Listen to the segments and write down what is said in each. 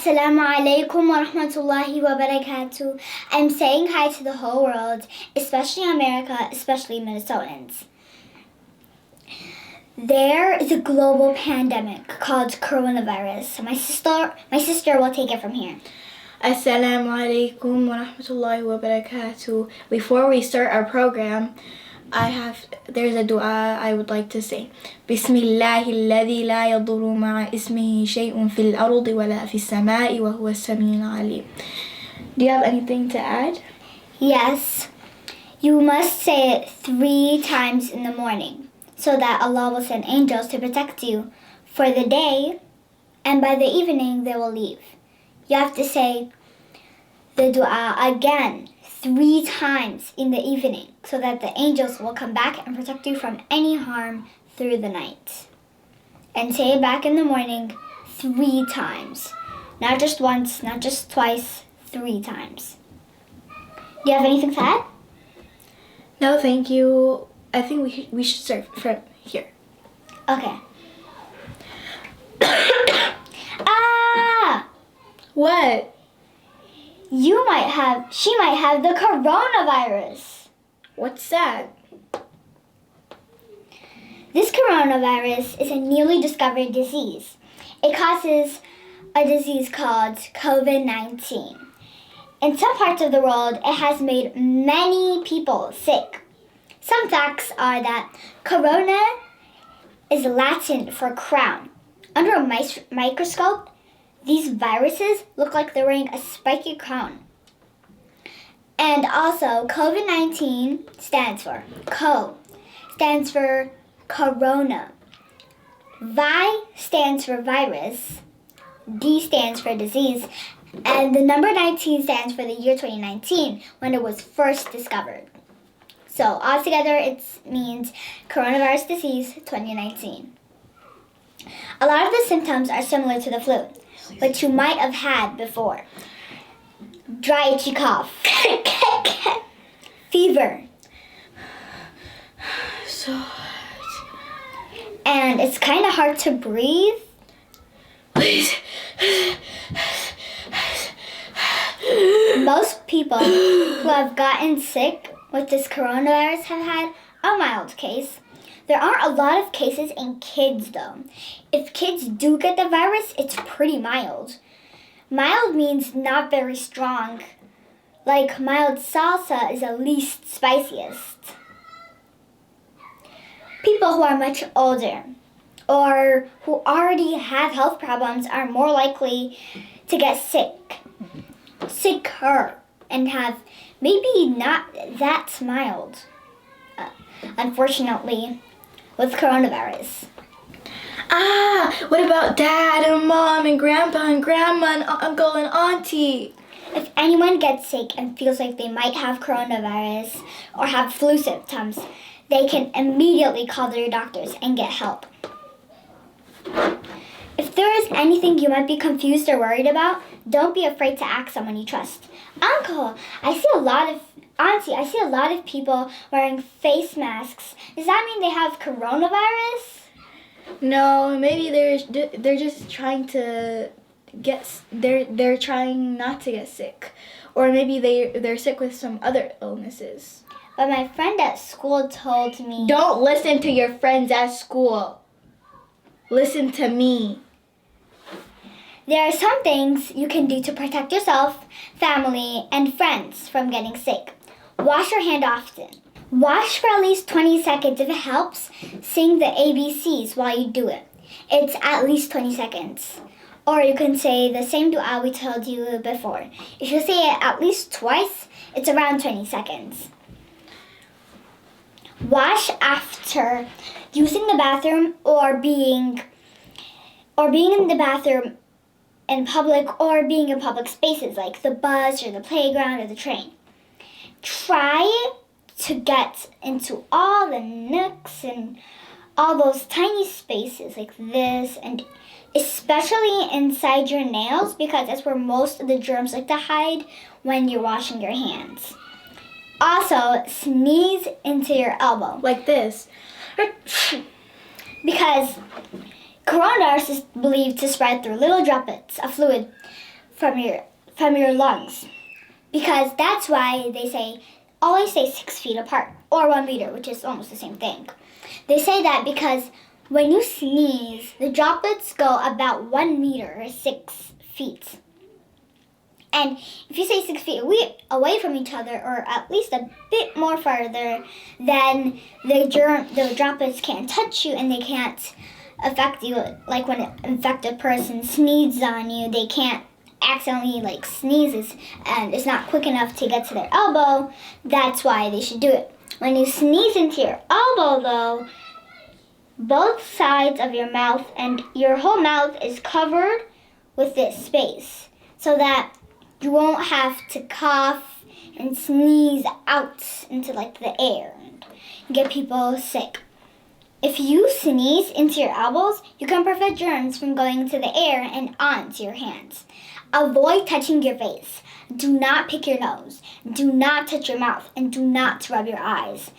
Assalamu alaikum wa rahmatullahi wa barakatuh. I'm saying hi to the whole world, especially America, especially Minnesotans. There is a global pandemic called coronavirus. My sister will take it from here. Assalamu alaikum wa rahmatullahi wa barakatuh. Before we start our program, there's a dua I would like to say. Bismillahi alladhi la yadurru ma'a ismihi shay'un fil ardi wa la fis sama'i wa huwa as-sami'ul 'alim. Do you have anything to add? Yes. You must say it 3 times in the morning so that Allah will send angels to protect you for the day, and by the evening they will leave. You have to say the dua again 3 times in the evening so that the angels will come back and protect you from any harm through the night. And say it back in the morning 3 times. Not just once, not just twice, 3 times. Do you have anything to add? No, thank you. I think we should start from here. Okay. Ah! What? She might have the coronavirus. What's that? This coronavirus is a newly discovered disease. It causes a disease called COVID-19. In some parts of the world, it has made many people sick. Some facts are that corona is Latin for crown. Under a microscope, these viruses look like they're wearing a spiky crown. And also, COVID-19 stands for corona. Vi stands for virus. D stands for disease. And the number 19 stands for the year 2019, when it was first discovered. So altogether, it means coronavirus disease 2019. A lot of the symptoms are similar to the flu, which you might have had before. Dry, itchy cough. Fever. So hot. And it's kind of hard to breathe. Please. Most people who have gotten sick with this coronavirus have had a mild case. There aren't a lot of cases in kids, though. If kids do get the virus, it's pretty mild. Mild means not very strong. Like mild salsa is the least spiciest. People who are much older or who already have health problems are more likely to get sicker, and have maybe not that mild, unfortunately, with coronavirus. What about dad and mom and grandpa and grandma and uncle and auntie? If anyone gets sick and feels like they might have coronavirus or have flu symptoms, they can immediately call their doctors and get help. If there is anything you might be confused or worried about, don't be afraid to ask someone you trust. Uncle, I see a lot of people wearing face masks. Does that mean they have coronavirus? No, maybe they're just trying to they're trying not to get sick, or maybe they're sick with some other illnesses. But my friend at school told me... Don't listen to your friends at school. Listen to me. There are some things you can do to protect yourself, family, and friends from getting sick. Wash your hand often. Wash for at least 20 seconds. If it helps, sing the ABCs while you do it. It's at least 20 seconds. Or you can say the same dua we told you before. If you say it at least twice, it's around 20 seconds. Wash after using the bathroom or being in the bathroom in public, or being in public spaces like the bus or the playground or the train. Try to get into all the nooks and all those tiny spaces like this, and especially inside your nails, because that's where most of the germs like to hide when you're washing your hands. Also, sneeze into your elbow. Like this. Because coronavirus is believed to spread through little droplets of fluid from your lungs. Because that's why they say always stay 6 feet apart, or 1 meter, which is almost the same thing. They say that because when you sneeze, the droplets go about 1 meter or 6 feet. And if you stay 6 feet away from each other, or at least a bit more farther, then the droplets can't touch you and they can't affect you. Like when an infected person sneezes on you, they can't accidentally sneezes and it's not quick enough to get to their elbow. That's why they should do it. When you sneeze into your elbow though, both sides of your mouth and your whole mouth is covered with this space so that you won't have to cough and sneeze out into the air and get people sick. If you sneeze into your elbows, you can prevent germs from going into the air and onto your hands. Avoid touching your face. Do not pick your nose. Do not touch your mouth, and do not rub your eyes.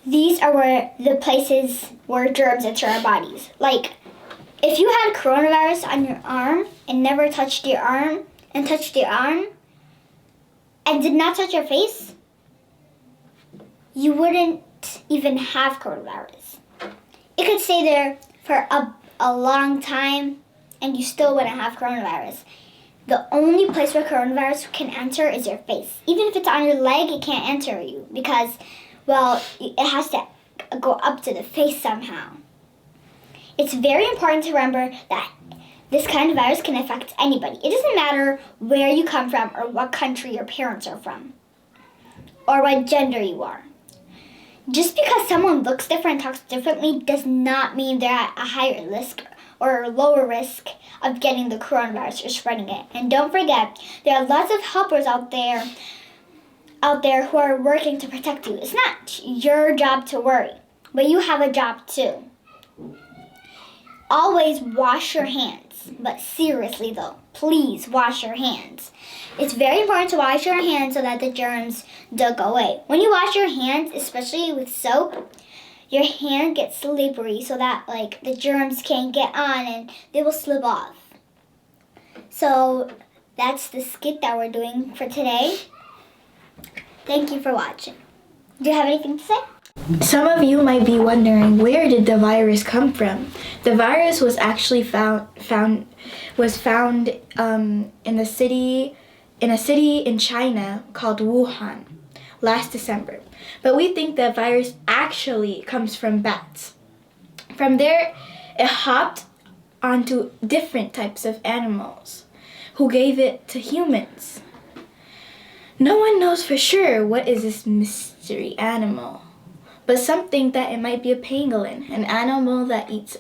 These are the places where germs enter our bodies. Like, if you had coronavirus on your arm and never touched your arm and touched your arm and did not touch your face, you wouldn't even have coronavirus. It could stay there for a long time and you still wouldn't have coronavirus. The only place where coronavirus can enter is your face. Even if it's on your leg, it can't enter you because, well, it has to go up to the face somehow. It's very important to remember that this kind of virus can affect anybody. It doesn't matter where you come from or what country your parents are from or what gender you are. Just because someone looks different and talks differently does not mean they're at a higher risk or lower risk of getting the coronavirus or spreading it. And don't forget, there are lots of helpers out there who are working to protect you. It's not your job to worry, but you have a job too. Always wash your hands, but seriously though, please wash your hands. It's very important to wash your hands so that the germs don't go away. When you wash your hands, especially with soap, your hand gets slippery so that the germs can't get on and they will slip off. So that's the skit that we're doing for today. Thank you for watching. Do you have anything to say? Some of you might be wondering, where did the virus come from? The virus was actually found in a city in China called Wuhan last December. But we think the virus actually comes from bats. From there, it hopped onto different types of animals who gave it to humans. No one knows for sure what is this mystery animal, but some think that it might be a pangolin, an animal that eats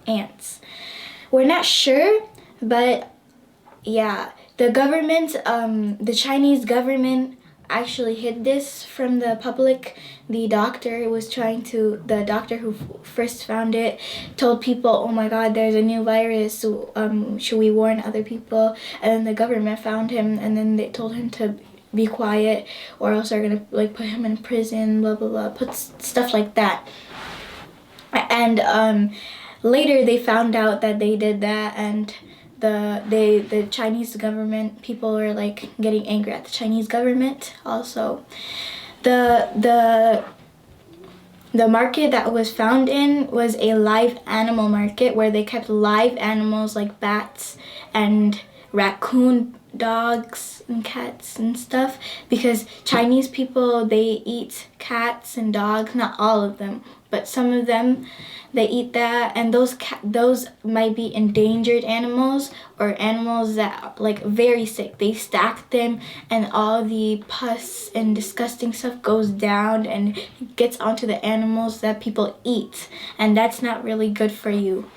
ants. We're not sure, but yeah, the Chinese government actually hid this from the public. The doctor who first found it told people, oh my god, there's a new virus, so should we warn other people? And then the government found him and then they told him to be quiet or else they're gonna put him in prison, blah blah blah, put stuff like that. And later they found out that they did that, and the Chinese government, people were getting angry at the Chinese government. Also, the market that was found in was a live animal market where they kept live animals like bats and raccoon dogs and cats and stuff, because Chinese people, they eat cats and dogs, not all of them, but some of them, they eat that, and those might be endangered animals or animals that are very sick. They stack them and all the pus and disgusting stuff goes down and gets onto the animals that people eat, and that's not really good for you.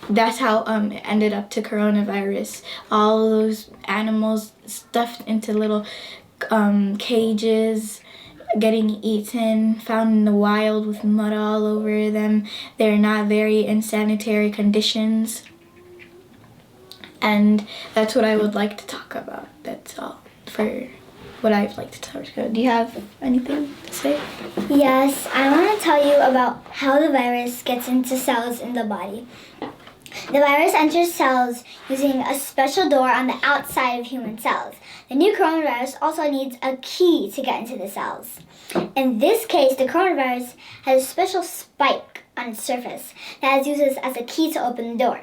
That's how it ended up to coronavirus. All those animals stuffed into little cages, getting eaten, found in the wild with mud all over them. They're not very in sanitary conditions. And that's what I would like to talk about. That's all for what I'd like to talk about. Do you have anything to say? Yes, I want to tell you about how the virus gets into cells in the body. The virus enters cells using a special door on the outside of human cells. The new coronavirus also needs a key to get into the cells. In this case, the coronavirus has a special spike on its surface that is used as a key to open the door.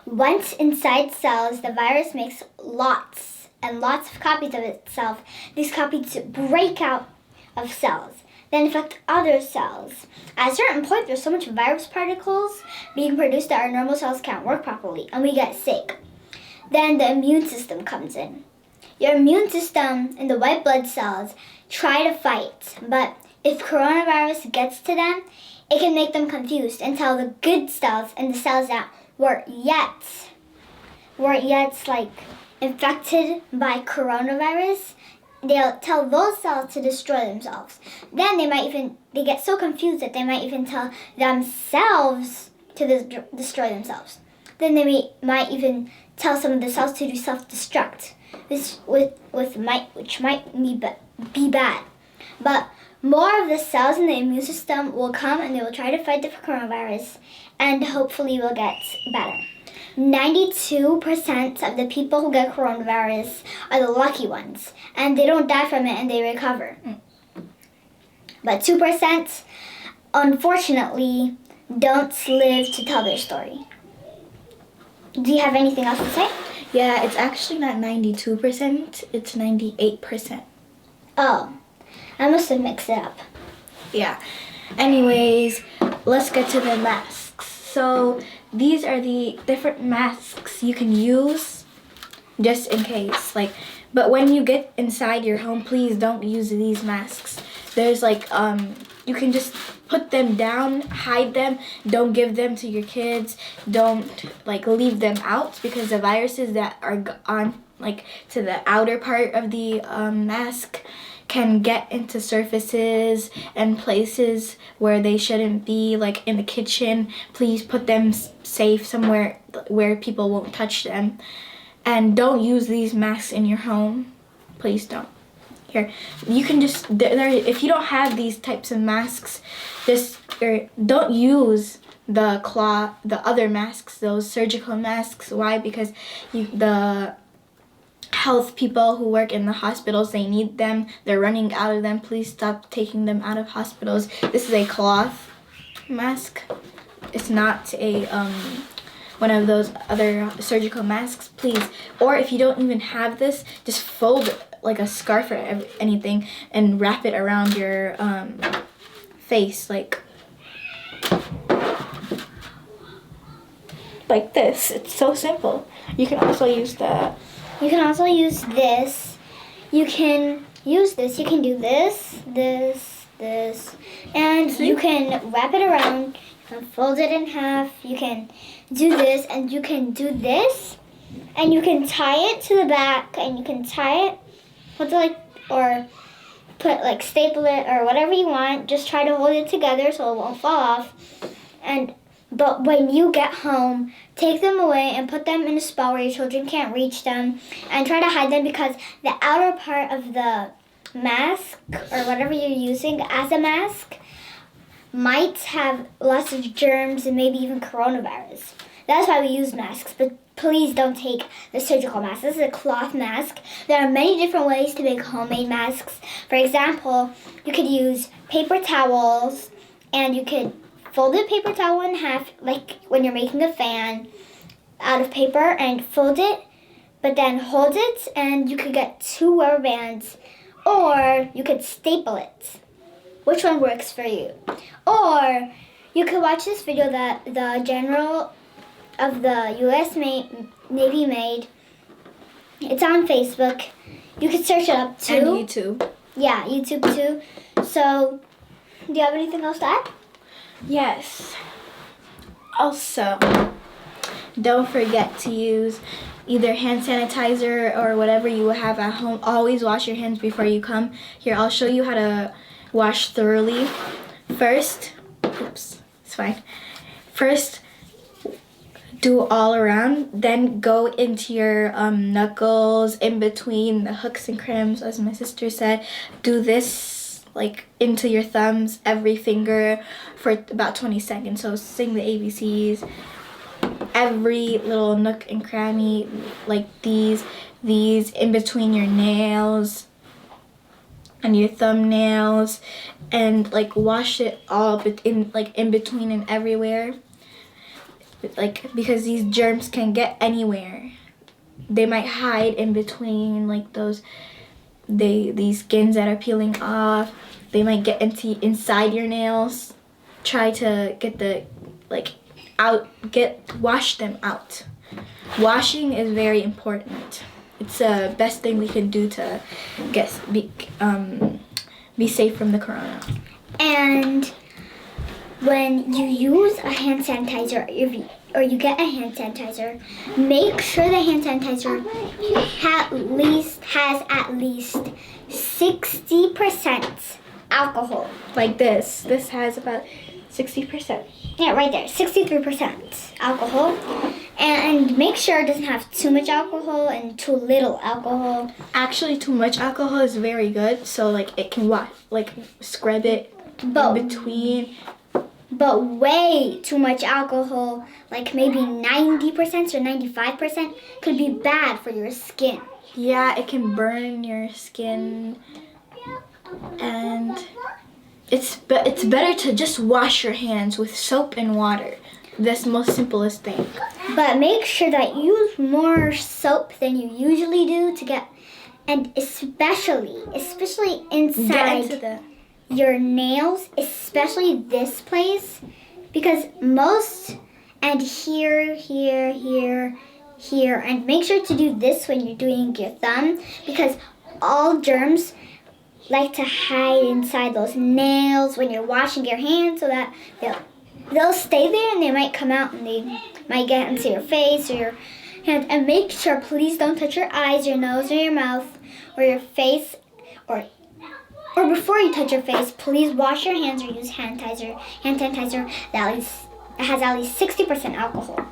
Once inside cells, the virus makes lots and lots of copies of itself. These copies break out of cells, then infect other cells. At a certain point, there's so much virus particles being produced that our normal cells can't work properly, and we get sick. Then the immune system comes in. Your immune system and the white blood cells try to fight, but if coronavirus gets to them, it can make them confused and tell the good cells and the cells that weren't yet like infected by coronavirus, they'll tell those cells to destroy themselves. Then they get so confused that they might even tell themselves to destroy themselves. Then they might even tell some of the cells to do self-destruct, which might be bad. But more of the cells in the immune system will come and they will try to fight the coronavirus, and hopefully will get better. 92% of the people who get coronavirus are the lucky ones, and they don't die from it and they recover. But 2%, unfortunately, don't live to tell their story. Do you have anything else to say? Yeah, it's actually not 92%, it's 98%. Oh, I must have mixed it up. Yeah. Anyways, let's get to the masks. So these are the different masks you can use just in case. But when you get inside your home, please don't use these masks. There's you can just put them down, hide them, don't give them to your kids, don't leave them out, because the viruses that are on to the outer part of the mask can get into surfaces and places where they shouldn't be, like in the kitchen. Please put them safe somewhere where people won't touch them. And don't use these masks in your home. Please don't. Here, you can just, if you don't have these types of masks, don't use the other masks, those surgical masks. Why? Because the health people who work in the hospitals, they need them. They're running out of them. Please stop taking them out of hospitals. This is a cloth mask. It's not a one of those other surgical masks, please. Or if you don't even have this, just fold it like a scarf or anything and wrap it around your face, like this. It's so simple. You can also use that. You can also use this. You can use this. You can do this, and you can wrap it around. You can fold it in half. You can do this, and you can do this, and you can tie it to the back, and you can tie it, staple it or whatever you want. Just try to hold it together so it won't fall off. But when you get home, take them away and put them in a spot where your children can't reach them, and try to hide them, because the outer part of the mask or whatever you're using as a mask might have lots of germs and maybe even coronavirus. That's why we use masks, but please don't take the surgical mask. This is a cloth mask. There are many different ways to make homemade masks. For example, you could use paper towels, and you could fold the paper towel in half, like when you're making a fan, out of paper, and fold it, but then hold it, and you could get 2 rubber bands, or you could staple it. Which one works for you? Or you could watch this video that the General of the U.S. Navy made. It's on Facebook. You could search it up too. And YouTube. Yeah, YouTube too. So, do you have anything else to add? Yes. Also, don't forget to use either hand sanitizer or whatever you have at home. Always wash your hands before you come. Here, I'll show you how to wash thoroughly. First, oops, it's fine. First, do all around, then go into your knuckles, in between the hooks and crimps, as my sister said. Do this into your thumbs, every finger, for about 20 seconds. So sing the ABCs. every little nook and cranny, like these in between your nails and your thumbnails, and like wash it all in between and everywhere, like because these germs can get anywhere. They might hide in between like these skins that are peeling off. They might get inside your nails. Try to wash them out. Washing is very important. It's the best thing we can do to be safe from the corona. And when you use a hand sanitizer, or you get a hand sanitizer, make sure the hand sanitizer has at least 60% alcohol. Like this. This has about 60%. Yeah, right there, 63% alcohol. And make sure it doesn't have too much alcohol and too little alcohol. Actually, too much alcohol is very good, so like it can scrub it in between. But way too much alcohol, like maybe 90% or 95%, could be bad for your skin. Yeah, it can burn your skin, and it's better to just wash your hands with soap and water. That's the most simplest thing. But make sure that you use more soap than you usually do and especially inside your nails, especially this place, because and here, and make sure to do this when you're doing your thumb, because all germs like to hide inside those nails when you're washing your hands, so that they'll stay there and they might come out and they might get into your face or your hands. And make sure, please don't touch your eyes, your nose, or your mouth, or your face, or before you touch your face, please wash your hands or use hand sanitizer that has at least 60% alcohol.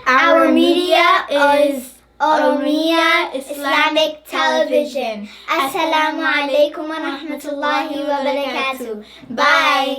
Our media is Oromia Islamic Television. Assalamu alaikum wa rahmatullahi wa barakatuh. Bye.